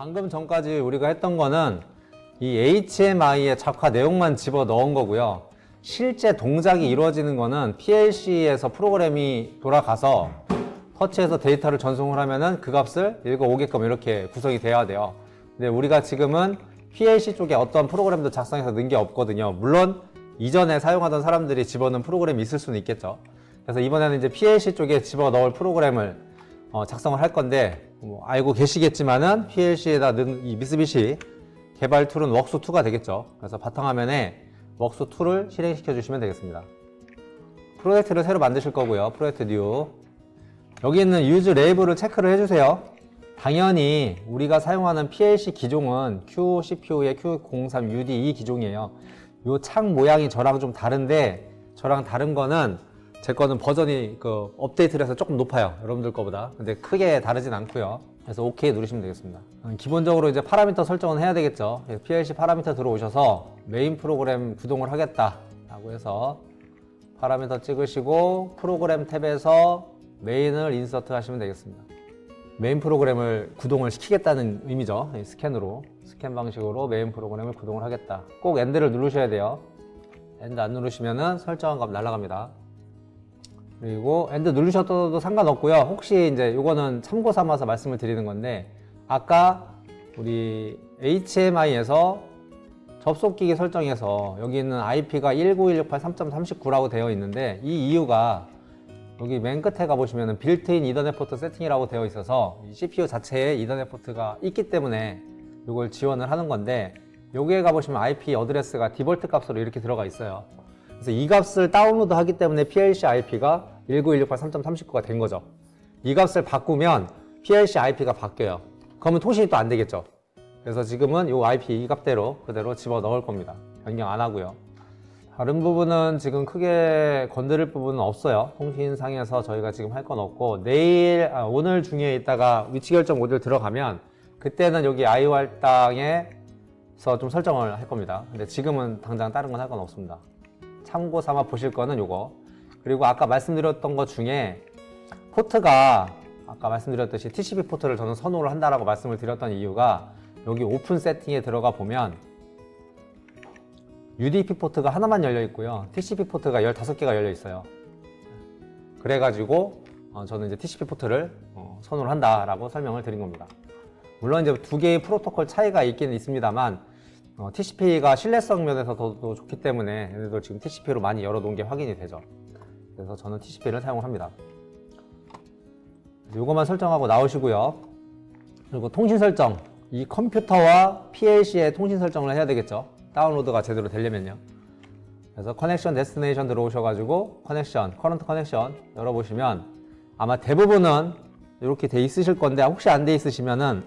방금 전까지 우리가 했던 거는 이 HMI의 작화 내용만 집어 넣은 거고요. 실제 동작이 이루어지는 거는 PLC에서 프로그램이 돌아가서 터치해서 데이터를 전송을 하면은 그 값을 읽어오게끔 이렇게 구성이 돼야 돼요. 근데 우리가 지금은 PLC 쪽에 어떤 프로그램도 작성해서 넣은 게 없거든요. 물론 이전에 사용하던 사람들이 집어넣은 프로그램이 있을 수는 있겠죠. 그래서 이번에는 이제 PLC 쪽에 집어넣을 프로그램을 작성을 할 건데, 알고 계시겠지만은 PLC에다 넣은 이 미쓰비시 개발 툴은 웍스2가 되겠죠. 그래서 바탕화면에 웍스2를 실행시켜 주시면 되겠습니다. 프로젝트를 새로 만드실 거고요. 프로젝트 뉴. 여기 있는 유즈 레이블을 체크를 해주세요. 당연히 우리가 사용하는 PLC 기종은 QCPU의 Q03UD2 기종이에요. 요 창 모양이 저랑 좀 다른데, 저랑 다른 거는 제 거는 버전이 업데이트를 해서 조금 높아요. 여러분들 거보다. 근데 크게 다르진 않고요. 그래서 OK 누르시면 되겠습니다. 기본적으로 이제 파라미터 설정은 해야 되겠죠. PLC 파라미터 들어오셔서 메인 프로그램 구동을 하겠다 라고 해서 파라미터 찍으시고 프로그램 탭에서 메인을 인서트 하시면 되겠습니다. 메인 프로그램을 구동을 시키겠다는 의미죠. 스캔으로, 스캔 방식으로 메인 프로그램을 구동을 하겠다. 꼭 엔드를 누르셔야 돼요. 엔드 안 누르시면은 설정한 값 날아갑니다. 그리고 엔드 누르셔도 상관없고요. 혹시 이제 이거는 참고 삼아서 말씀을 드리는 건데, 아까 우리 HMI에서 접속기기 설정에서 여기 있는 IP가 19168.3.39라고 되어 있는데, 이 이유가 여기 맨 끝에 가보시면 빌트인 이더넷 포트 세팅이라고 되어 있어서 CPU 자체에 이더넷 포트가 있기 때문에 이걸 지원을 하는 건데, 여기에 가보시면 IP 어드레스가 디폴트 값으로 이렇게 들어가 있어요. 그래서 이 값을 다운로드 하기 때문에 PLC IP가 19168.3.39가 된 거죠. 이 값을 바꾸면 PLC IP가 바뀌어요. 그러면 통신이 또 안 되겠죠. 그래서 지금은 이 IP 이 값대로 그대로 집어 넣을 겁니다. 변경 안 하고요. 다른 부분은 지금 크게 건드릴 부분은 없어요. 통신상에서 저희가 지금 할 건 없고, 오늘 중에 있다가 위치 결정 모듈 들어가면 그때는 여기 IO할당에서 좀 설정을 할 겁니다. 근데 지금은 당장 다른 건 할 건 없습니다. 참고 삼아 보실 거는 요거. 그리고 아까 말씀드렸던 것 중에 포트가 아까 말씀드렸듯이 TCP 포트를 저는 선호를 한다라고 말씀을 드렸던 이유가, 여기 오픈 세팅에 들어가 보면 UDP 포트가 하나만 열려 있고요. TCP 포트가 15개가 열려 있어요. 그래가지고 저는 이제 TCP 포트를 선호를 한다라고 설명을 드린 겁니다. 물론 이제 두 개의 프로토콜 차이가 있긴 있습니다만, TCP가 신뢰성 면에서 더 좋기 때문에 얘네들 지금 TCP로 많이 열어놓은 게 확인이 되죠. 그래서 저는 TCP를 사용을 합니다. 이것만 설정하고 나오시고요. 그리고 통신 설정, 이 컴퓨터와 PLC의 통신 설정을 해야 되겠죠. 다운로드가 제대로 되려면요. 그래서 커넥션 데스티네이션 들어오셔가지고 커넥션, 커런트 커넥션 열어보시면 아마 대부분은 이렇게 돼 있으실 건데, 혹시 안 돼 있으시면은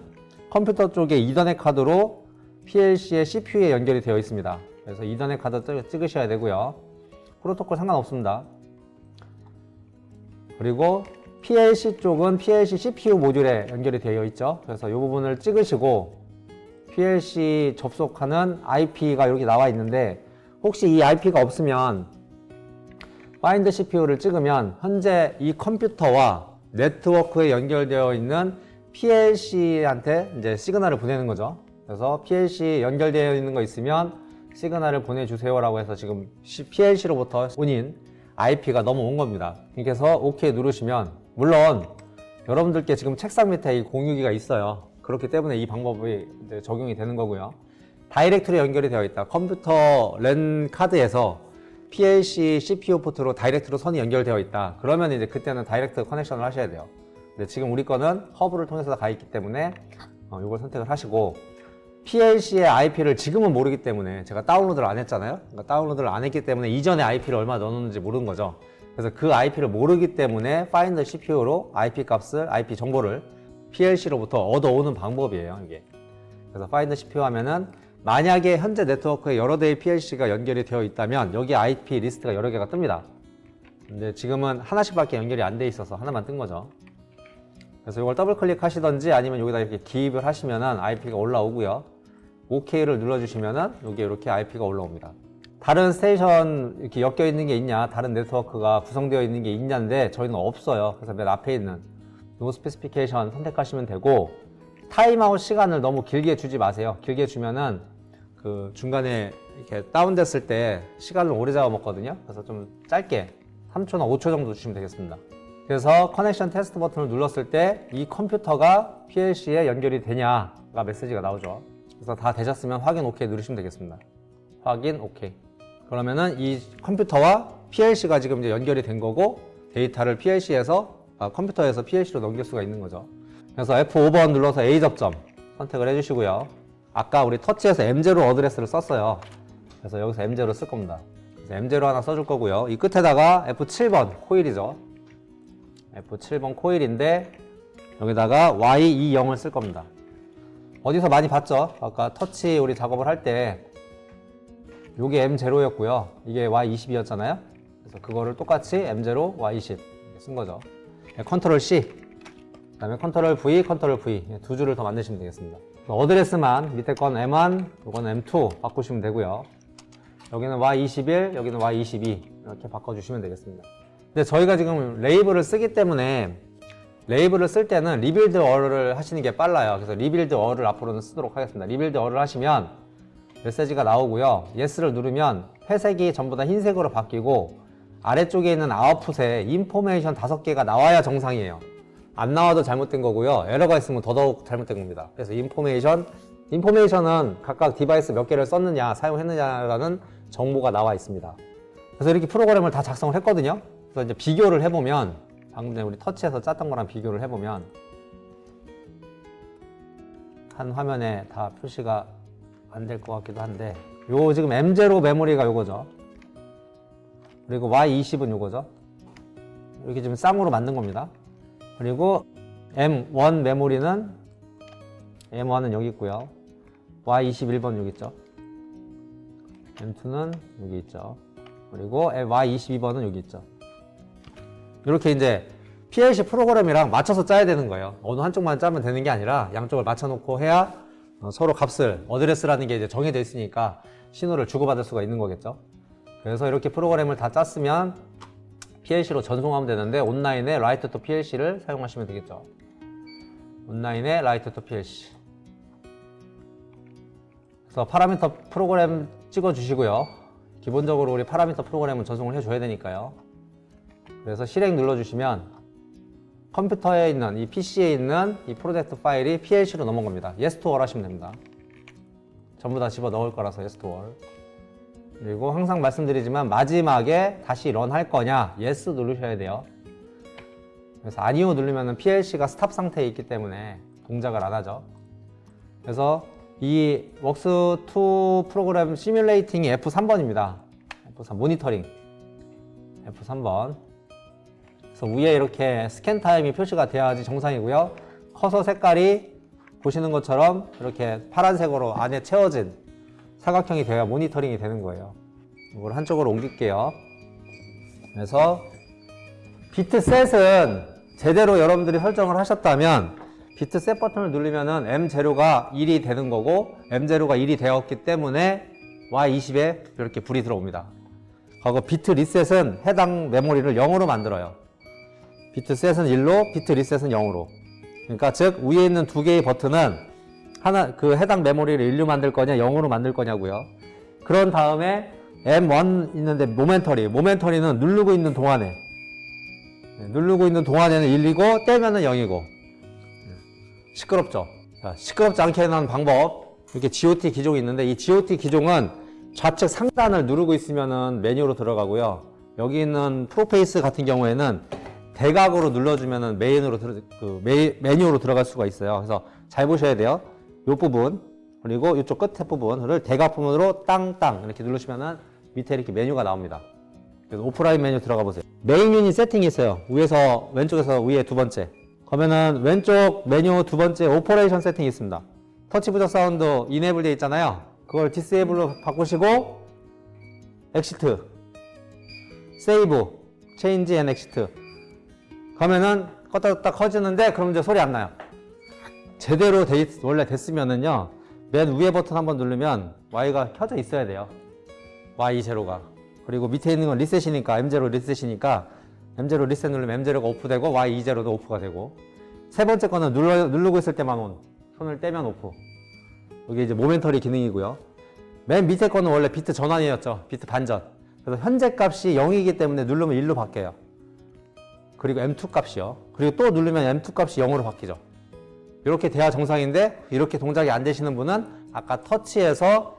컴퓨터 쪽에 이더넷 카드로 PLC의 CPU에 연결이 되어 있습니다. 그래서 이더넷 카드 찍으셔야 되고요. 프로토콜 상관없습니다. 그리고 PLC 쪽은 PLC CPU 모듈에 연결이 되어 있죠. 그래서 이 부분을 찍으시고 PLC 접속하는 IP가 이렇게 나와 있는데, 혹시 이 IP가 없으면 Find CPU를 찍으면 현재 이 컴퓨터와 네트워크에 연결되어 있는 PLC한테 이제 시그널을 보내는 거죠. 그래서 PLC 연결되어 있는 거 있으면 시그널을 보내주세요라고 해서 지금 PLC로부터 온인 IP가 넘어온 겁니다. 그래서 OK 누르시면, 물론 여러분들께 지금 책상 밑에 이 공유기가 있어요. 그렇기 때문에 이 방법이 이제 적용이 되는 거고요. 다이렉트로 연결이 되어 있다. 컴퓨터 랜 카드에서 PLC CPU 포트로 다이렉트로 선이 연결되어 있다. 그러면 이제 그때는 다이렉트 커넥션을 하셔야 돼요. 근데 지금 우리 거는 허브를 통해서 가 있기 때문에 이걸 선택을 하시고, PLC의 IP를 지금은 모르기 때문에, 제가 다운로드를 안 했잖아요. 그러니까 다운로드를 안 했기 때문에 이전에 IP를 얼마 넣었는지 모르는 거죠. 그래서 그 IP를 모르기 때문에 Find CPU로 IP 값을, IP 정보를 PLC로부터 얻어오는 방법이에요, 이게. 그래서 Find CPU 하면은 만약에 현재 네트워크에 여러 대의 PLC가 연결이 되어 있다면 여기 IP 리스트가 여러 개가 뜹니다. 근데 지금은 하나씩밖에 연결이 안 돼 있어서 하나만 뜬 거죠. 그래서 이걸 더블 클릭하시던지 아니면 여기다 이렇게 기입을 하시면은 IP가 올라오고요. OK를 눌러주시면은 여기 이렇게 IP가 올라옵니다. 다른 스테이션 이렇게 엮여 있는 게 있냐, 다른 네트워크가 구성되어 있는 게 있냐인데 저희는 없어요. 그래서 맨 앞에 있는 요 스페시피케이션 선택하시면 되고, 타임아웃 시간을 너무 길게 주지 마세요. 길게 주면은 그 중간에 이렇게 다운됐을 때 시간을 오래 잡아먹거든요. 그래서 좀 짧게 3초나 5초 정도 주시면 되겠습니다. 그래서 커넥션 테스트 버튼을 눌렀을 때 이 컴퓨터가 PLC에 연결이 되냐가 메시지가 나오죠. 그래서 다 되셨으면 확인 OK 누르시면 되겠습니다. 확인 OK. 그러면은 이 컴퓨터와 PLC가 지금 이제 연결이 된 거고 데이터를 컴퓨터에서 PLC로 넘길 수가 있는 거죠. 그래서 F5번 눌러서 A 접점 선택을 해주시고요. 아까 우리 터치에서 M0 어드레스를 썼어요. 그래서 여기서 M0 쓸 겁니다. 그래서 M0 하나 써줄 거고요. 이 끝에다가 F7번 코일이죠. F7번 코일인데 여기다가 Y20을 쓸 겁니다. 어디서 많이 봤죠? 아까 터치 우리 작업을 할 때 요게 M0였고요. 이게 Y20이었잖아요. 그래서 그거를 똑같이 M0, Y20 쓴 거죠. 컨트롤 C, 그 다음에 컨트롤 V, 컨트롤 V 두 줄을 더 만드시면 되겠습니다. 어드레스만 밑에 건 M1, 이거는 M2 바꾸시면 되고요. 여기는 Y21, 여기는 Y22 이렇게 바꿔주시면 되겠습니다. 근데 저희가 지금 레이블을 쓰기 때문에 레이블을 쓸 때는 리빌드 어를 하시는 게 빨라요. 그래서 리빌드 어를 앞으로는 쓰도록 하겠습니다. 리빌드 어를 하시면 메시지가 나오고요. 예스를 누르면 회색이 전부 다 흰색으로 바뀌고 아래쪽에 있는 아웃풋에 인포메이션 5개가 나와야 정상이에요. 안 나와도 잘못된 거고요. 에러가 있으면 더더욱 잘못된 겁니다. 그래서 인포메이션은 각각 디바이스 몇 개를 썼느냐, 사용했느냐라는 정보가 나와 있습니다. 그래서 이렇게 프로그램을 다 작성을 했거든요. 그래서 이제 비교를 해보면, 방금 전에 우리 터치해서 짰던 거랑 비교를 해보면, 한 화면에 다 표시가 안 될 것 같기도 한데, 요 지금 M0 메모리가 요거죠. 그리고 Y20은 요거죠. 이렇게 지금 쌍으로 만든 겁니다. 그리고 M1 메모리는 M1은 여기 있고요. Y21번 여기 있죠. M2는 여기 있죠. 그리고 Y22번은 여기 있죠. 이렇게 이제 PLC 프로그램이랑 맞춰서 짜야 되는 거예요. 어느 한쪽만 짜면 되는 게 아니라 양쪽을 맞춰놓고 해야 서로 값을, 어드레스라는 게 이제 정해져 있으니까 신호를 주고받을 수가 있는 거겠죠. 그래서 이렇게 프로그램을 다 짰으면 PLC로 전송하면 되는데 온라인에 Write to PLC를 사용하시면 되겠죠. 온라인에 Write to PLC. 그래서 파라미터 프로그램 찍어 주시고요. 기본적으로 우리 파라미터 프로그램은 전송을 해줘야 되니까요. 그래서 실행 눌러주시면 컴퓨터에 있는, 이 PC에 있는 이 프로젝트 파일이 PLC로 넘어온 겁니다. Yes to all 하시면 됩니다. 전부 다 집어 넣을 거라서 Yes to all. 그리고 항상 말씀드리지만 마지막에 다시 런 할 거냐, Yes 누르셔야 돼요. 그래서 아니요 누르면 PLC가 스탑 상태에 있기 때문에 동작을 안 하죠. 그래서 이 웍스2 프로그램 시뮬레이팅이 F3번입니다. F3 모니터링 F3번. 그래서 위에 이렇게 스캔 타임이 표시가 돼야지 정상이고요. 커서 색깔이 보시는 것처럼 이렇게 파란색으로 안에 채워진 사각형이 되어야 모니터링이 되는 거예요. 이걸 한쪽으로 옮길게요. 그래서 비트셋은 제대로 여러분들이 설정을 하셨다면 비트셋 버튼을 누르면은 M0가 1이 되는 거고 M0가 1이 되었기 때문에 Y20에 이렇게 불이 들어옵니다. 그리고 비트 리셋은 해당 메모리를 0으로 만들어요. 비트셋은 1로, 비트 리셋은 0으로. 그러니까 즉 위에 있는 두 개의 버튼은 하나, 그 해당 메모리를 1로 만들 거냐 0으로 만들 거냐고요. 그런 다음에 M1 있는데 모멘터리는 누르고 있는 동안에는 1이고 떼면은 0이고. 시끄럽죠? 자, 시끄럽지 않게 하는 방법. 이렇게 GOT 기종이 있는데 이 GOT 기종은 좌측 상단을 누르고 있으면은 메뉴로 들어가고요. 여기 있는 프로페이스 같은 경우에는 대각으로 눌러주면은 메뉴로 들어갈 수가 있어요. 그래서 잘 보셔야 돼요. 이 부분 그리고 이쪽 끝에 부분을 대각 부분으로 땅땅 이렇게 누르시면은 밑에 이렇게 메뉴가 나옵니다. 그래서 오프라인 메뉴 들어가 보세요. 메인 유닛 세팅이 있어요. 위에서 왼쪽에서 위에 두 번째. 그러면은 왼쪽 메뉴 두 번째 오퍼레이션 세팅이 있습니다. 터치 부적 사운드 이네이블 되어 있잖아요. 그걸 디세이블로 바꾸시고 엑시트, 세이브, 체인지 앤 엑시트. 그러면은 껐다 커지는데 그럼 이제 소리 안 나요. 제대로 원래 됐으면은요, 맨 위에 버튼 한번 누르면 Y가 켜져 있어야 돼요. Y0가. 그리고 밑에 있는 건 리셋이니까, M0 리셋이니까, M0 리셋 누르면 M0가 오프되고, Y20도 오프가 되고, 세 번째 거는 누르고 있을 때만 온. 손을 떼면 오프. 이게 이제 모멘터리 기능이고요. 맨 밑에 거는 원래 비트 전환이었죠. 비트 반전. 그래서 현재 값이 0이기 때문에 누르면 1로 바뀌어요. 그리고 M2 값이요. 그리고 또 누르면 M2 값이 0으로 바뀌죠. 이렇게 돼야 정상인데 이렇게 동작이 안 되시는 분은 아까 터치에서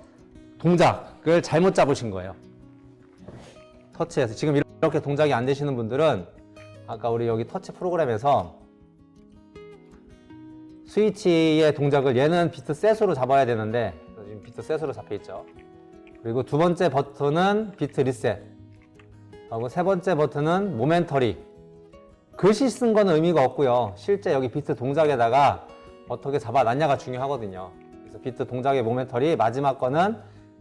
동작을 잘못 잡으신 거예요. 터치에서 지금 이렇게 동작이 안 되시는 분들은 아까 우리 여기 터치 프로그램에서 스위치의 동작을 얘는 비트 셋으로 잡아야 되는데 지금 비트 셋으로 잡혀 있죠. 그리고 두 번째 버튼은 비트 리셋, 하고 세 번째 버튼은 모멘터리. 글씨 쓴 거는 의미가 없고요. 실제 여기 비트 동작에다가 어떻게 잡아놨냐가 중요하거든요. 그래서 비트 동작의 모멘터리, 마지막 거는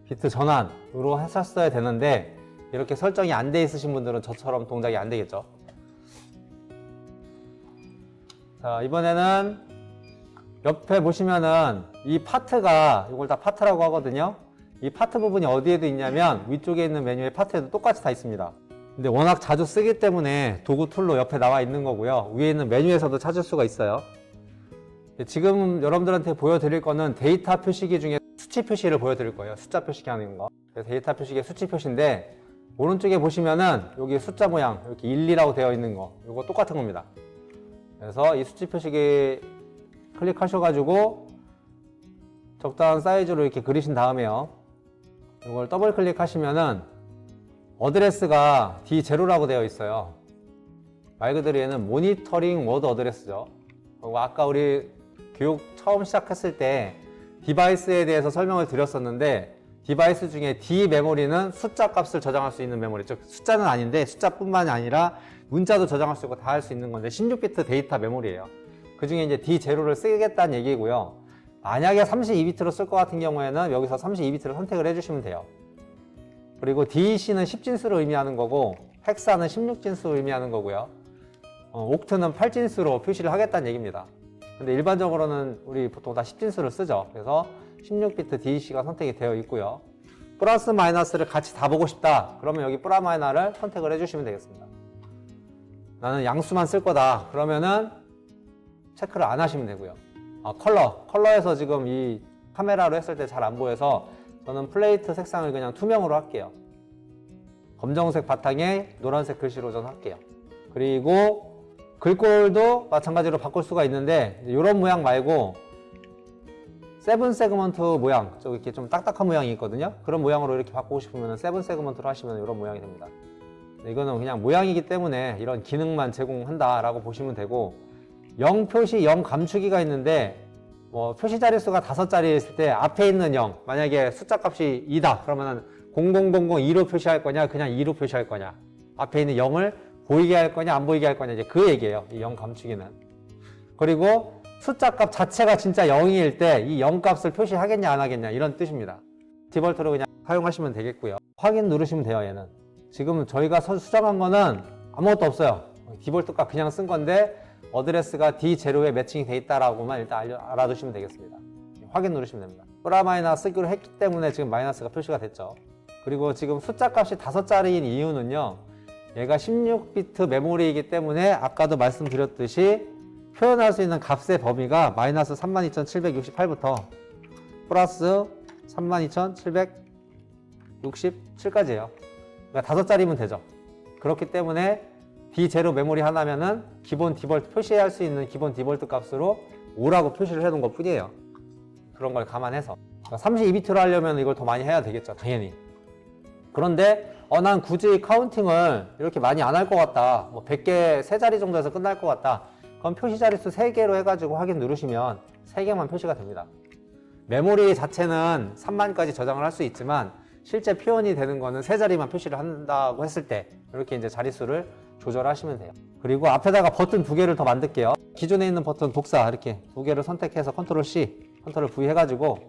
비트 전환으로 했었어야 되는데 이렇게 설정이 안 돼 있으신 분들은 저처럼 동작이 안 되겠죠. 자, 이번에는 옆에 보시면은 이 파트가, 이걸 다 파트라고 하거든요. 이 파트 부분이 어디에도 있냐면 위쪽에 있는 메뉴의 파트에도 똑같이 다 있습니다. 근데 워낙 자주 쓰기 때문에 도구 툴로 옆에 나와 있는 거고요. 위에 있는 메뉴에서도 찾을 수가 있어요. 지금 여러분들한테 보여드릴 거는 데이터 표시기 중에 수치 표시를 보여드릴 거예요. 숫자 표시기 하는 거. 데이터 표시기의 수치 표시인데 오른쪽에 보시면은 여기 숫자 모양 이렇게 1, 2라고 되어 있는 거, 이거 똑같은 겁니다. 그래서 이 수치 표시기 클릭하셔가지고 적당한 사이즈로 이렇게 그리신 다음에요. 이걸 더블 클릭하시면은 어드레스가 D0라고 되어 있어요. 말 그대로 얘는 모니터링 워드 어드레스죠. 그리고 아까 우리 교육 처음 시작했을 때 디바이스에 대해서 설명을 드렸었는데 디바이스 중에 D 메모리는 숫자 값을 저장할 수 있는 메모리, 즉 숫자는 아닌데 숫자뿐만이 아니라 문자도 저장할 수 있고 다 할 수 있는 건데 16비트 데이터 메모리예요. 그 중에 이제 D0를 쓰겠다는 얘기고요. 만약에 32비트로 쓸 것 같은 경우에는 여기서 32비트를 선택을 해주시면 돼요. 그리고 DEC는 10진수를 의미하는 거고 헥사는 16진수를 의미하는 거고요. 옥트는 8진수로 표시를 하겠다는 얘기입니다. 근데 일반적으로는 우리 보통 다 10진수를 쓰죠. 그래서 16비트 DEC가 선택이 되어 있고요. 플러스 마이너스를 같이 다 보고 싶다. 그러면 여기 플러스 마이너스를 선택을 해주시면 되겠습니다. 나는 양수만 쓸 거다. 그러면은 체크를 안 하시면 되고요. 컬러에서 지금 이 카메라로 했을 때 잘 안 보여서 저는 플레이트 색상을 그냥 투명으로 할게요. 검정색 바탕에 노란색 글씨로 전 할게요. 그리고 글꼴도 마찬가지로 바꿀 수가 있는데 이런 모양 말고 세븐 세그먼트 모양, 저 이렇게 좀 딱딱한 모양이 있거든요. 그런 모양으로 이렇게 바꾸고 싶으면 세븐 세그먼트로 하시면 이런 모양이 됩니다. 이거는 그냥 모양이기 때문에 이런 기능만 제공한다라고 보시면 되고 0 표시, 0 감추기가 있는데 뭐 표시 자릿수가 5자리 있을 때 앞에 있는 0, 만약에 숫자 값이 2다 그러면은 00002로 표시할 거냐 그냥 2로 표시할 거냐, 앞에 있는 0을 보이게 할 거냐 안 보이게 할 거냐, 이제 그 얘기예요. 이 0 감추기는. 그리고 숫자 값 자체가 진짜 0일 때 이 0 값을 표시하겠냐 안 하겠냐 이런 뜻입니다. 디폴트로 그냥 사용하시면 되겠고요. 확인 누르시면 돼요. 얘는 지금 저희가 수정한 거는 아무것도 없어요. 디폴트 값 그냥 쓴 건데 어드레스가 D0에 매칭이 돼 있다라고만 일단 알아두시면 되겠습니다. 확인 누르시면 됩니다. 플러스 마이너스 쓰기로 했기 때문에 지금 마이너스가 표시가 됐죠. 그리고 지금 숫자 값이 5자리인 이유는요, 얘가 16비트 메모리이기 때문에 아까도 말씀드렸듯이 표현할 수 있는 값의 범위가 마이너스 32,768부터 플러스 32,767까지예요. 그러니까 5자리면 되죠. 그렇기 때문에 D0 메모리 하나면은 기본 디볼트 표시할 수 있는 기본 디볼트 값으로 5라고 표시를 해놓은 것 뿐이에요. 그런 걸 감안해서. 그러니까 32비트로 하려면 이걸 더 많이 해야 되겠죠, 당연히. 그런데 난 굳이 카운팅을 이렇게 많이 안 할 것 같다, 뭐 100개 3자리 정도에서 끝날 것 같다, 그럼 표시 자릿수 3개로 해가지고 확인 누르시면 3개만 표시가 됩니다. 메모리 자체는 3만까지 저장을 할 수 있지만 실제 표현이 되는 거는 3자리만 표시를 한다고 했을 때 이렇게 이제 자릿수를 조절하시면 돼요. 그리고 앞에다가 버튼 2개를 더 만들게요. 기존에 있는 버튼 독사 이렇게 2개를 선택해서 컨트롤 C, 컨트롤 V 해가지고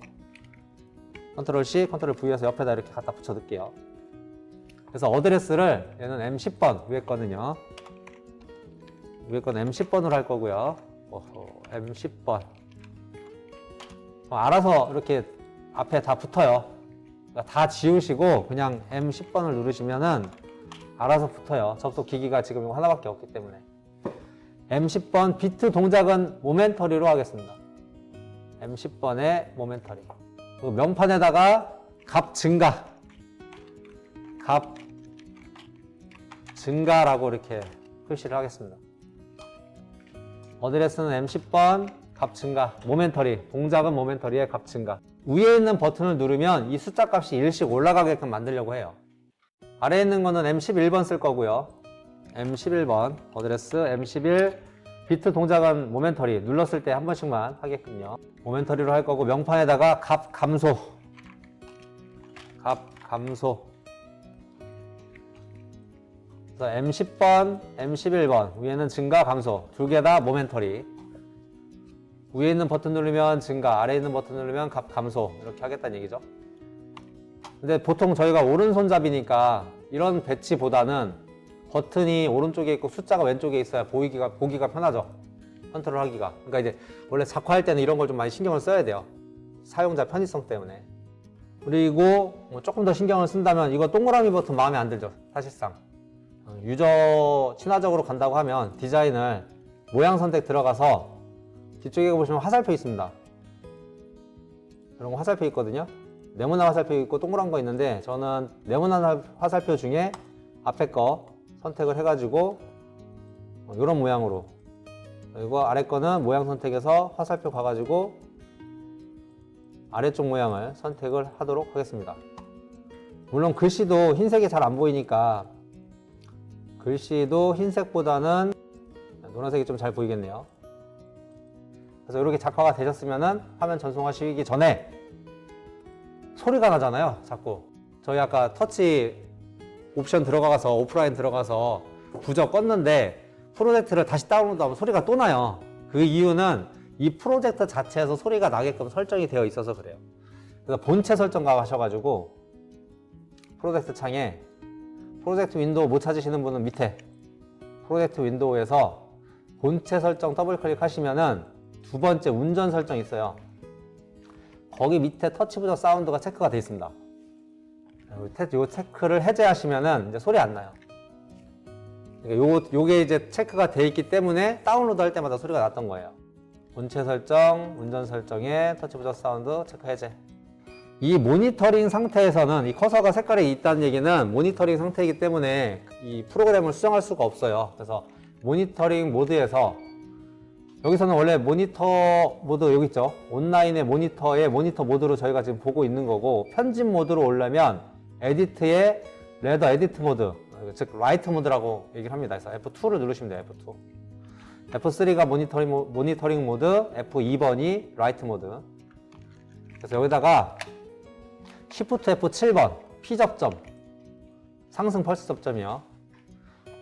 컨트롤 C, 컨트롤 V 해서 옆에다 이렇게 갖다 붙여 넣을게요. 그래서 어드레스를 얘는 M10번 위에 거는요. 위에 건 M10번으로 할 거고요. M10번. 알아서 이렇게 앞에 다 붙어요. 그러니까 다 지우시고 그냥 M10번을 누르시면은 알아서 붙어요. 접속 기기가 지금 이거 하나밖에 없기 때문에. M10번 비트 동작은 모멘터리로 하겠습니다. M10번의 모멘터리. 그리고 명판에다가 값 증가. 값 증가라고 이렇게 표시를 하겠습니다. 어드레스는 M10번 값 증가. 모멘터리. 동작은 모멘터리의 값 증가. 위에 있는 버튼을 누르면 이 숫자 값이 일씩 올라가게끔 만들려고 해요. 아래에 있는 거는 M11번 쓸 거고요. M11번 어드레스 M11 비트 동작은 모멘터리 눌렀을 때 한 번씩만 하게끔요. 모멘터리로 할 거고 명판에다가 값 감소. 값 감소. 그래서 M10번, M11번 위에는 증가, 감소 두 개 다 모멘터리. 위에 있는 버튼 누르면 증가, 아래에 있는 버튼 누르면 값 감소 이렇게 하겠다는 얘기죠. 근데 보통 저희가 오른손잡이니까 이런 배치보다는 버튼이 오른쪽에 있고 숫자가 왼쪽에 있어야 보기가 편하죠. 컨트롤하기가. 그러니까 이제 원래 작화할 때는 이런 걸 좀 많이 신경을 써야 돼요. 사용자 편의성 때문에. 그리고 뭐 조금 더 신경을 쓴다면 이거 동그라미 버튼 마음에 안 들죠. 사실상. 유저 친화적으로 간다고 하면 디자인을 모양 선택 들어가서 뒤쪽에 보시면 화살표 있습니다. 이런 거 화살표 있거든요. 네모난 화살표 있고 동그란 거 있는데 저는 네모난 화살표 중에 앞에 거 선택을 해가지고 이런 모양으로, 그리고 아래 거는 모양 선택해서 화살표 가가지고 아래쪽 모양을 선택을 하도록 하겠습니다. 물론 글씨도 흰색이 잘 안 보이니까 글씨도 흰색보다는 노란색이 좀 잘 보이겠네요. 그래서 이렇게 작화가 되셨으면은 화면 전송하시기 전에 소리가 나잖아요. 자꾸 저희 아까 터치 옵션 들어가서 오프라인 들어가서 부저 껐는데 프로젝트를 다시 다운로드하면 소리가 또 나요. 그 이유는 이 프로젝트 자체에서 소리가 나게끔 설정이 되어 있어서 그래요. 그래서 본체 설정 가셔가지고 프로젝트 창에 프로젝트 윈도우 못 찾으시는 분은 밑에 프로젝트 윈도우에서 본체 설정 더블 클릭하시면은 두 번째 운전 설정 있어요. 거기 밑에 터치 부저 사운드가 체크가 되어 있습니다. 요 체크를 해제하시면은 이제 소리 안 나요. 요게 이제 체크가 되어 있기 때문에 다운로드 할 때마다 소리가 났던 거예요. 본체 설정, 운전 설정에 터치 부저 사운드 체크 해제. 이 모니터링 상태에서는 이 커서가 색깔이 있다는 얘기는 모니터링 상태이기 때문에 이 프로그램을 수정할 수가 없어요. 그래서 모니터링 모드에서 여기서는 원래 모니터 모드 여기 있죠. 온라인의 모니터의 모니터 모드로 저희가 지금 보고 있는 거고, 편집 모드로 오려면 에디트의 레더 에디트 모드, 즉 라이트 모드라고 얘기를 합니다. 그래서 F2를 누르시면 돼요. F2. F3가 모니터링 모드, F2번이 라이트 모드. 그래서 여기다가 Shift F7번 P 접점 상승 펄스 접점이요.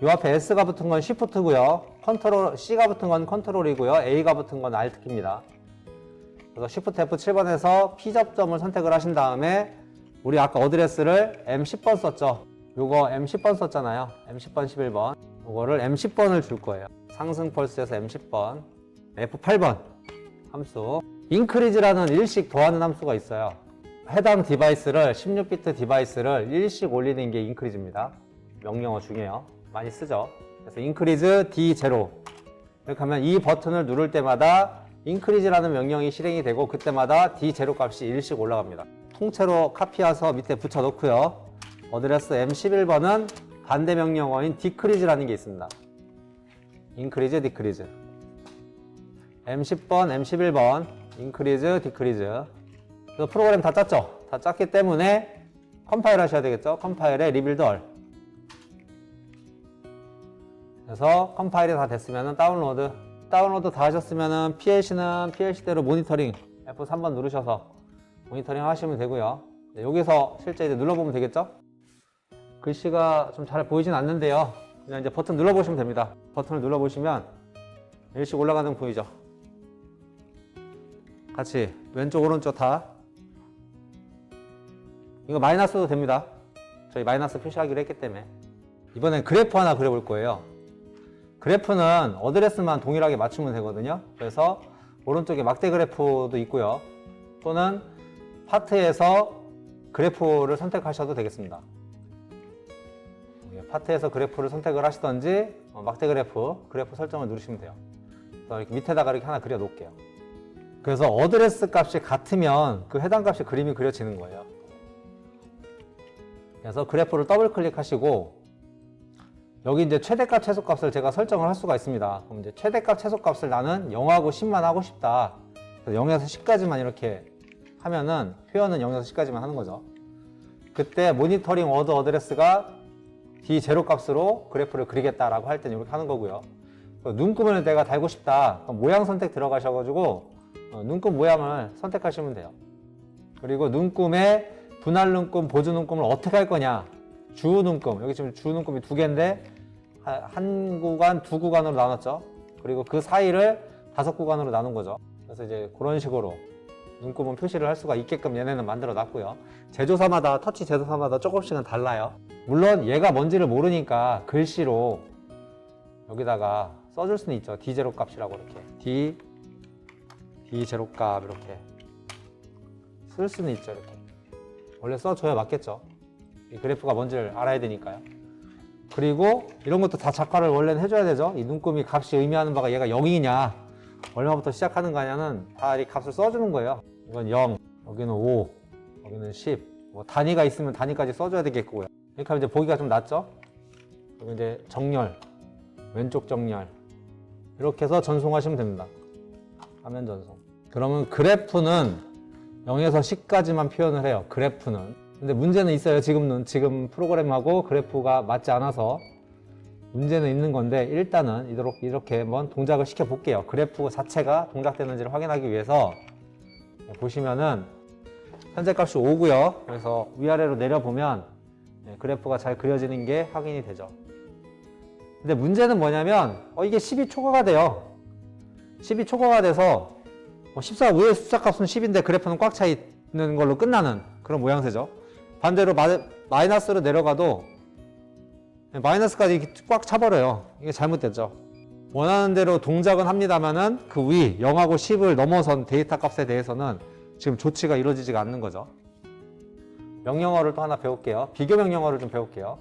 요 앞에 S가 붙은 건 Shift고요. 컨트롤 C가 붙은 건 컨트롤이고요. A가 붙은 건 Alt키입니다. 그래서 Shift F7번에서 P 접점을 선택을 하신 다음에 우리 아까 어드레스를 M10번 썼죠. 요거 M10번 썼잖아요. M10번, 11번. 요거를 M10번을 줄 거예요. 상승 펄스에서 M10번. F8번 함수. increase라는 일씩 더하는 함수가 있어요. 해당 디바이스를 16비트 디바이스를 일씩 올리는 게 increase입니다. 명령어 중에요. 많이 쓰죠. 그래서 increase D0 이렇게 하면 이 버튼을 누를 때마다 increase라는 명령이 실행이 되고 그때마다 D0 값이 일씩 올라갑니다. 통째로 카피해서 밑에 붙여 놓고요. 어드레스 M11번은 반대 명령어인 decrease라는 게 있습니다. increase, decrease. M10번, M11번 increase, decrease. 그래서 프로그램 다 짰죠? 다 짰기 때문에 컴파일 하셔야 되겠죠? 컴파일에 rebuild all. 그래서 컴파일이 다 됐으면 다운로드 다 하셨으면 PLC는 PLC대로 모니터링 F3번 누르셔서 모니터링 하시면 되고요. 여기서 실제 이제 눌러보면 되겠죠? 글씨가 좀 잘 보이진 않는데요. 그냥 이제 버튼 눌러보시면 됩니다. 버튼을 눌러보시면 일씩 올라가는 거 보이죠? 같이 왼쪽 오른쪽 다. 이거 마이너스도 됩니다. 저희 마이너스 표시하기로 했기 때문에. 이번엔 그래프 하나 그려볼 거예요. 그래프는 어드레스만 동일하게 맞추면 되거든요. 그래서 오른쪽에 막대 그래프도 있고요. 또는 파트에서 그래프를 선택하셔도 되겠습니다. 파트에서 그래프를 선택을 하시던지 그래프 설정을 누르시면 돼요. 그래서 이렇게 밑에다가 이렇게 하나 그려 놓을게요. 그래서 어드레스 값이 같으면 그 해당 값이 그림이 그려지는 거예요. 그래서 그래프를 더블 클릭하시고 여기 이제 최대값 최소값을 제가 설정을 할 수가 있습니다. 그럼 이제 최대값 최소값을 나는 0하고 10만 하고 싶다. 그래서 0에서 10까지만 이렇게 하면은 표현은 0에서 10까지만 하는 거죠. 그때 모니터링 워드 어드레스가 D0 값으로 그래프를 그리겠다라고 할 때는 이렇게 하는 거고요. 눈금을 내가 달고 싶다. 그럼 모양 선택 들어가셔가지고 눈금 모양을 선택하시면 돼요. 그리고 눈금에 분할 눈금, 보조 눈금을 어떻게 할 거냐. 주 눈금, 여기 지금 주 눈금이 두 개인데 한 구간, 두 구간으로 나눴죠. 그리고 그 사이를 5구간으로 나눈 거죠. 그래서 이제 그런 식으로 눈금은 표시를 할 수가 있게끔 얘네는 만들어 놨고요. 제조사마다, 터치 제조사마다 조금씩은 달라요. 물론 얘가 뭔지를 모르니까 글씨로 여기다가 써줄 수는 있죠. D0 값이라고 이렇게 D0 값 이렇게 쓸 수는 있죠. 이렇게 원래 써줘야 맞겠죠. 이 그래프가 뭔지를 알아야 되니까요. 그리고 이런 것도 다 작화를 원래는 해줘야 되죠. 이 눈금이 값이 의미하는 바가 얘가 0이냐 얼마부터 시작하는 거냐는 다 이 값을 써주는 거예요. 이건 0, 여기는 5, 여기는 10. 뭐 단위가 있으면 단위까지 써줘야 되겠고요. 이렇게 하면 이제 보기가 좀 낫죠. 그리고 이제 정렬, 왼쪽 정렬 이렇게 해서 전송하시면 됩니다. 화면 전송. 그러면 그래프는 0에서 10까지만 표현을 해요. 그래프는. 근데 문제는 있어요. 지금 프로그램하고 그래프가 맞지 않아서 문제는 있는 건데 일단은 이렇게 한번 동작을 시켜 볼게요. 그래프 자체가 동작되는지를 확인하기 위해서 보시면은 현재 값이 5고요. 그래서 위아래로 내려보면 그래프가 잘 그려지는 게 확인이 되죠. 근데 문제는 뭐냐면 이게 10이 초과가 돼요. 10이 초과가 돼서 14 위의 숫자 값은 10인데 그래프는 꽉 차 있는 걸로 끝나는 그런 모양새죠. 반대로 마이너스로 내려가도 마이너스까지 꽉 차버려요. 이게 잘못됐죠. 원하는 대로 동작은 합니다만은 그 위 0하고 10을 넘어선 데이터 값에 대해서는 지금 조치가 이루어지지가 않는 거죠. 명령어를 또 하나 배울게요. 비교 명령어를 좀 배울게요.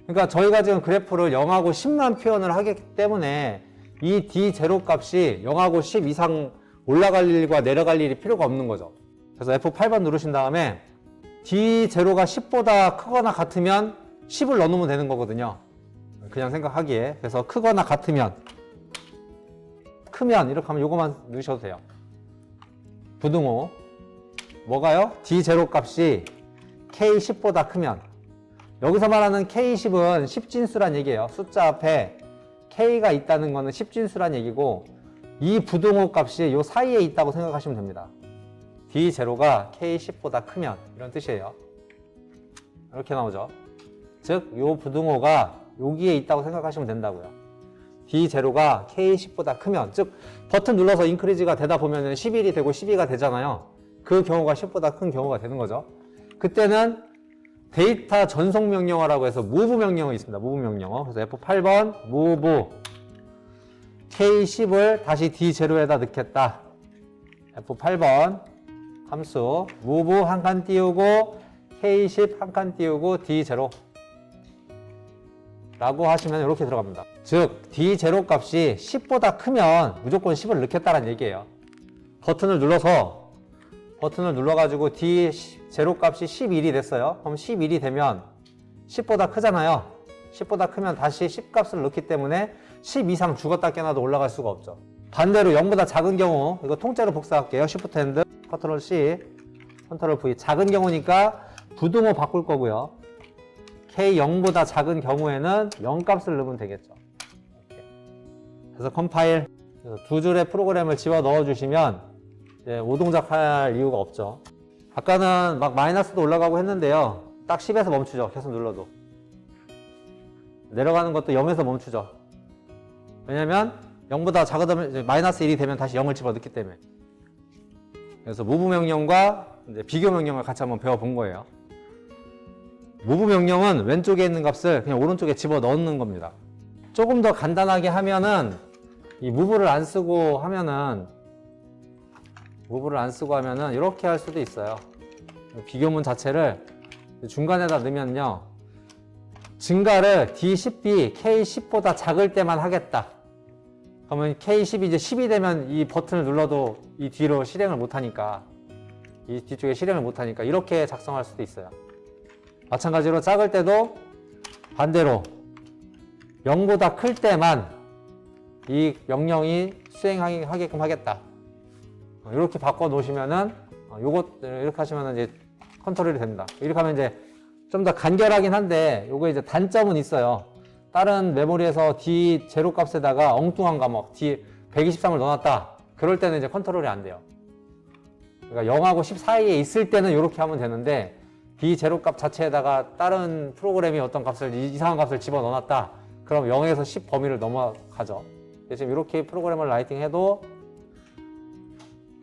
그러니까 저희가 지금 그래프를 0하고 10만 표현을 하기 때문에 이 D0 값이 0하고 10 이상 올라갈 일과 내려갈 일이 필요가 없는 거죠. 그래서 F8번 누르신 다음에 D0가 10보다 크거나 같으면 10을 넣어놓으면 되는 거거든요. 그냥 생각하기에. 그래서 크거나 같으면, 크면 이렇게 하면 요거만 넣으셔도 돼요. 부등호 뭐가요? D0 값이 K10보다 크면, 여기서 말하는 K10은 10진수란 얘기예요. 숫자 앞에 K가 있다는 거는 10진수란 얘기고 이 부등호 값이 요 사이에 있다고 생각하시면 됩니다. D0가 K10보다 크면 이런 뜻이에요. 이렇게 나오죠. 즉, 요 부등호가 여기에 있다고 생각하시면 된다고요. D0가 K10보다 크면, 즉 버튼 눌러서 인크리즈가 되다 보면 11이 되고 12가 되잖아요. 그 경우가 10보다 큰 경우가 되는 거죠. 그때는 데이터 전송 명령어라고 해서 move 명령어 있습니다. move 명령어. 그래서 F8번 move K10을 다시 D0에다 넣겠다. F8번 함수 move 한 칸 띄우고 K10 한 칸 띄우고 D0 라고 하시면 이렇게 들어갑니다. 즉 D0 값이 10보다 크면 무조건 10을 넣겠다는 얘기예요. 버튼을 눌러가지고 D0 값이 11이 됐어요. 그럼 11이 되면 10보다 크잖아요. 10보다 크면 다시 10 값을 넣기 때문에 10 이상 죽었다 깨나도 올라갈 수가 없죠. 반대로 0보다 작은 경우, 이거 통째로 복사할게요. Shift 핸드, Ctrl C, Ctrl V. 작은 경우니까 부등호 바꿀 거고요. K0보다 작은 경우에는 0 값을 넣으면 되겠죠. 이렇게. 그래서 컴파일, 그래서 두 줄의 프로그램을 집어 넣어 주시면 이제 오동작 할 이유가 없죠. 아까는 막 마이너스도 올라가고 했는데요. 딱 10에서 멈추죠. 계속 눌러도. 내려가는 것도 0에서 멈추죠. 왜냐면 0보다 작으면 마이너스 1이 되면 다시 0을 집어넣기 때문에. 그래서 move 명령과 이제 비교 명령을 같이 한번 배워본 거예요. move 명령은 왼쪽에 있는 값을 그냥 오른쪽에 집어넣는 겁니다. 조금 더 간단하게 하면은 이 move를 안 쓰고 하면은 이렇게 할 수도 있어요. 비교문 자체를 중간에다 넣으면요. 증가를 D10B K10보다 작을 때만 하겠다. 그러면 K10이 이제 10이 되면 이 버튼을 눌러도 이 뒤로 실행을 못하니까, 이 뒤쪽에 실행을 못하니까 이렇게 작성할 수도 있어요. 마찬가지로 작을 때도 반대로 0보다 클 때만 이 명령이 수행하게끔 하겠다. 이렇게 바꿔 놓으시면은 요것 이렇게 하시면은 이제 컨트롤이 됩니다. 이렇게 하면 이제 좀 더 간결하긴 한데 요거 이제 단점은 있어요. 다른 메모리에서 D 제로 값에다가 엉뚱한 과목 D 123을 넣어놨다. 그럴 때는 이제 컨트롤이 안 돼요. 그러니까 0하고 10 사이에 있을 때는 이렇게 하면 되는데 D 제로 값 자체에다가 다른 프로그램이 어떤 값을 이상한 값을 집어 넣어놨다. 그럼 0에서 10 범위를 넘어가죠. 지금 이렇게 프로그램을 라이팅 해도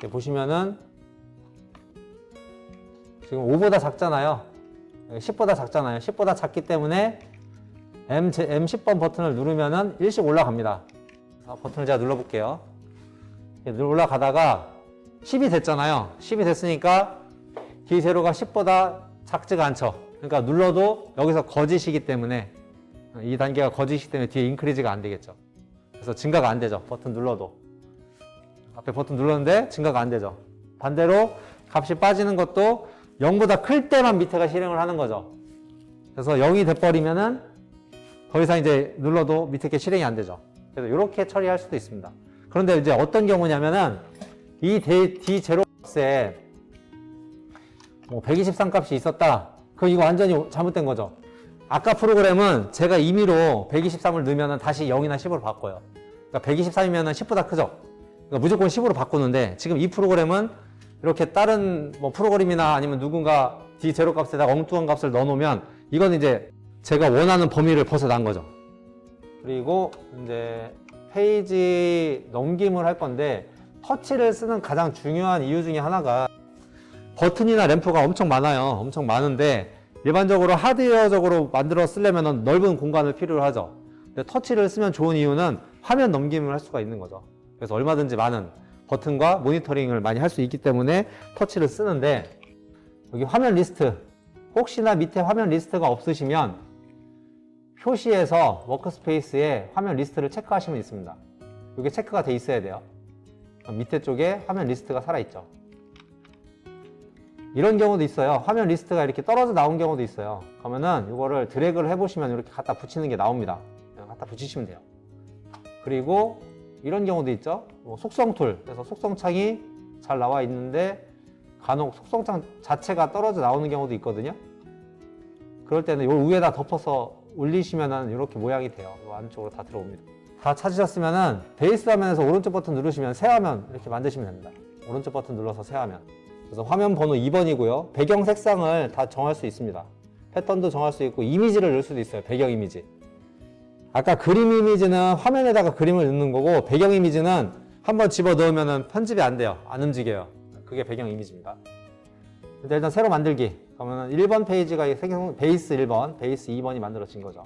보시면은 지금 5보다 작잖아요. 10보다 작잖아요. 10보다 작기 때문에 M10번 버튼을 누르면은 일씩 올라갑니다. 버튼을 제가 눌러볼게요. 올라가다가 10이 됐잖아요. 10이 됐으니까 D0가 10보다 작지가 않죠. 그러니까 눌러도 여기서 거짓이기 때문에 이 단계가 거짓이기 때문에 뒤에 인크리즈가 안 되겠죠. 그래서 증가가 안 되죠. 버튼 눌러도. 앞에 버튼 눌렀는데 증가가 안 되죠. 반대로 값이 빠지는 것도 0보다 클 때만 밑에가 실행을 하는 거죠. 그래서 0이 돼버리면은 더 이상 이제 눌러도 밑에 게 실행이 안 되죠. 그래서 이렇게 처리할 수도 있습니다. 그런데 이제 어떤 경우냐면은 이 D0 값에 뭐 123 값이 있었다. 그럼 이거 완전히 잘못된 거죠. 아까 프로그램은 제가 임의로 123을 넣으면은 다시 0이나 10으로 바꿔요. 그러니까 123이면은 10보다 크죠. 그러니까 무조건 10으로 바꾸는데 지금 이 프로그램은 이렇게 다른 뭐 프로그램이나 아니면 누군가 D0 값에다가 엉뚱한 값을 넣어놓으면 이건 이제 제가 원하는 범위를 벗어난 거죠. 그리고 이제 페이지 넘김을 할 건데 터치를 쓰는 가장 중요한 이유 중에 하나가 버튼이나 램프가 엄청 많아요. 엄청 많은데 일반적으로 하드웨어적으로 만들어 쓰려면 넓은 공간을 필요로 하죠. 근데 터치를 쓰면 좋은 이유는 화면 넘김을 할 수가 있는 거죠. 그래서 얼마든지 많은 버튼과 모니터링을 많이 할 수 있기 때문에 터치를 쓰는데 여기 화면 리스트 혹시나 밑에 화면 리스트가 없으시면 표시에서 워크스페이스에 화면 리스트를 체크하시면 있습니다. 이게 체크가 돼 있어야 돼요. 밑에 쪽에 화면 리스트가 살아있죠. 이런 경우도 있어요. 화면 리스트가 이렇게 떨어져 나온 경우도 있어요. 그러면은 이거를 드래그를 해보시면 이렇게 갖다 붙이는 게 나옵니다. 그냥 갖다 붙이시면 돼요. 그리고 이런 경우도 있죠. 뭐 속성 툴, 그래서 속성창이 잘 나와 있는데 간혹 속성창 자체가 떨어져 나오는 경우도 있거든요. 그럴 때는 요 위에다 덮어서 올리시면은 이렇게 모양이 돼요. 요 안쪽으로 다 들어옵니다. 다 찾으셨으면은 베이스 화면에서 오른쪽 버튼 누르시면 새 화면 이렇게 만드시면 됩니다. 오른쪽 버튼 눌러서 새 화면. 그래서 화면 번호 2번이고요. 배경 색상을 다 정할 수 있습니다. 패턴도 정할 수 있고 이미지를 넣을 수도 있어요. 배경 이미지. 아까 그림 이미지는 화면에다가 그림을 넣는 거고 배경 이미지는 한번 집어 넣으면 편집이 안 돼요. 안 움직여요. 그게 배경 이미지입니다. 일단 새로 만들기. 그러면 1번 페이지가 베이스 1번, 베이스 2번이 만들어진 거죠.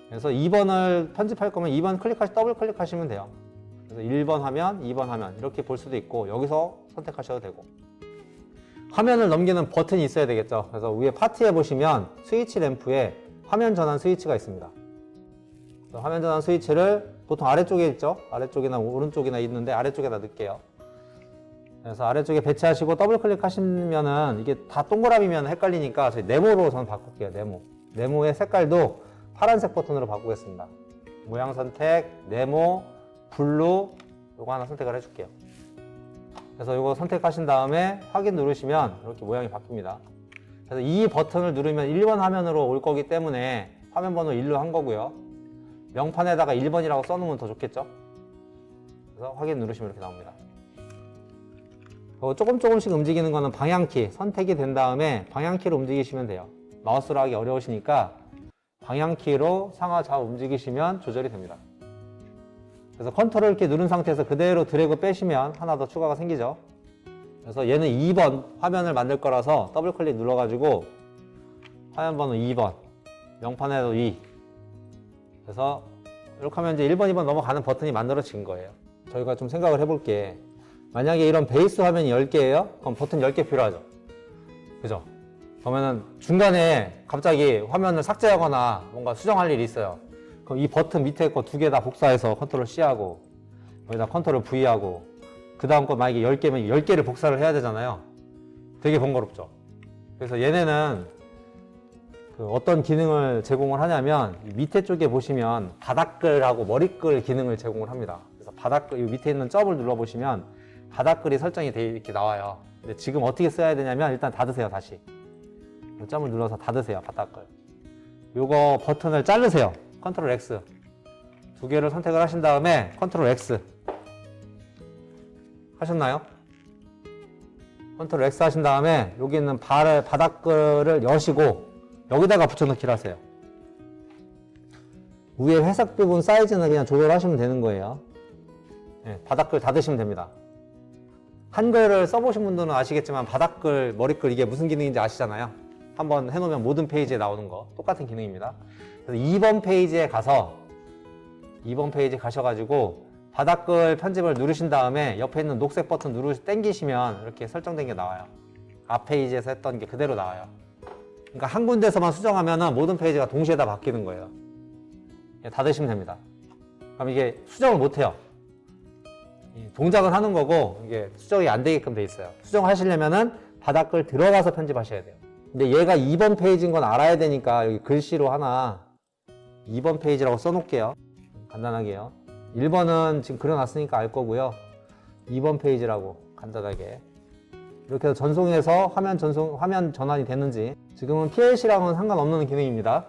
그래서 2번을 편집할 거면 2번 더블 클릭하시면 돼요. 그래서 1번 화면, 2번 화면 이렇게 볼 수도 있고 여기서 선택하셔도 되고 화면을 넘기는 버튼이 있어야 되겠죠. 그래서 위에 파트에 보시면 스위치 램프에 화면 전환 스위치가 있습니다. 화면 전환 스위치를 보통 아래쪽에 있죠. 아래쪽이나 오른쪽이나 있는데 아래쪽에다 넣을게요. 그래서 아래쪽에 배치하시고 더블 클릭하시면은 이게 다 동그라미면 헷갈리니까 저희 네모로 저는 바꿀게요. 네모의 색깔도 파란색 버튼으로 바꾸겠습니다. 모양 선택, 네모, 블루 요거 하나 선택을 해줄게요. 그래서 이거 선택하신 다음에 확인 누르시면 이렇게 모양이 바뀝니다. 그래서 이 버튼을 누르면 1번 화면으로 올 거기 때문에 화면 번호 1로 한 거고요. 명판에다가 1번이라고 써놓으면 더 좋겠죠. 그래서 확인 누르시면 이렇게 나옵니다. 조금씩 움직이는 거는 방향키 선택이 된 다음에 방향키로 움직이시면 돼요. 마우스로 하기 어려우시니까 방향키로 상하 좌우 움직이시면 조절이 됩니다. 그래서 컨트롤 키 누른 상태에서 그대로 드래그 빼시면 하나 더 추가가 생기죠. 그래서 얘는 2번 화면을 만들 거라서 더블 클릭 눌러가지고 화면 번호 2번 명판에도 2 그래서 이렇게 하면 이제 1번, 2번 넘어가는 버튼이 만들어진 거예요. 저희가 좀 생각을 해볼게. 만약에 이런 베이스 화면이 10개예요? 그럼 버튼 10개 필요하죠. 그죠? 그러면은 중간에 갑자기 화면을 삭제하거나 뭔가 수정할 일이 있어요. 그럼 이 버튼 밑에 거 2개 다 복사해서 컨트롤 C하고 여기다 컨트롤 V하고 그 다음 거 만약에 10개면 10개를 복사를 해야 되잖아요. 되게 번거롭죠. 그래서 얘네는 그 어떤 기능을 제공을 하냐면 이 밑에 쪽에 보시면 바닥글하고 머리글 기능을 제공을 합니다. 그래서 바닥글, 이 밑에 있는 점을 눌러보시면 바닥글이 설정이 돼 이렇게 나와요. 근데 지금 어떻게 써야 되냐면 일단 닫으세요. 다시 점을 눌러서 닫으세요. 바닥글. 요거 버튼을 자르세요. 컨트롤 X 2개를 선택을 하신 다음에 컨트롤 X 하셨나요? 컨트롤 X 하신 다음에 여기 있는 바닥글을 여시고 여기다가 붙여넣기를 하세요. 위에 회색 부분 사이즈는 그냥 조절하시면 되는 거예요. 네, 바닥글 닫으시면 됩니다. 한글을 써보신 분들은 아시겠지만 바닥글, 머리글 이게 무슨 기능인지 아시잖아요. 한번 해놓으면 모든 페이지에 나오는 거 똑같은 기능입니다. 그래서 2번 페이지에 가서 2번 페이지 가셔가지고 바닥글 편집을 누르신 다음에 옆에 있는 녹색 버튼 당기시면 이렇게 설정된 게 나와요. 앞 페이지에서 했던 게 그대로 나와요. 그러니까 한 군데서만 수정하면 모든 페이지가 동시에 다 바뀌는 거예요. 닫으시면 됩니다. 그럼 이게 수정을 못해요. 동작은 하는 거고 이게 수정이 안 되게끔 돼 있어요. 수정하시려면은 바닥글 들어가서 편집하셔야 돼요. 근데 얘가 2번 페이지인 건 알아야 되니까 여기 글씨로 하나 2번 페이지라고 써놓을게요. 간단하게요. 1번은 지금 그려놨으니까 알 거고요. 2번 페이지라고 간단하게 이렇게 해서 전송해서 화면 전환이 됐는지. 지금은 PLC랑은 상관없는 기능입니다.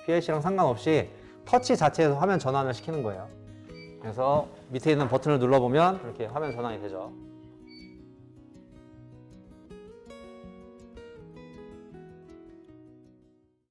PLC랑 상관없이 터치 자체에서 화면 전환을 시키는 거예요. 그래서 밑에 있는 버튼을 눌러보면 이렇게 화면 전환이 되죠.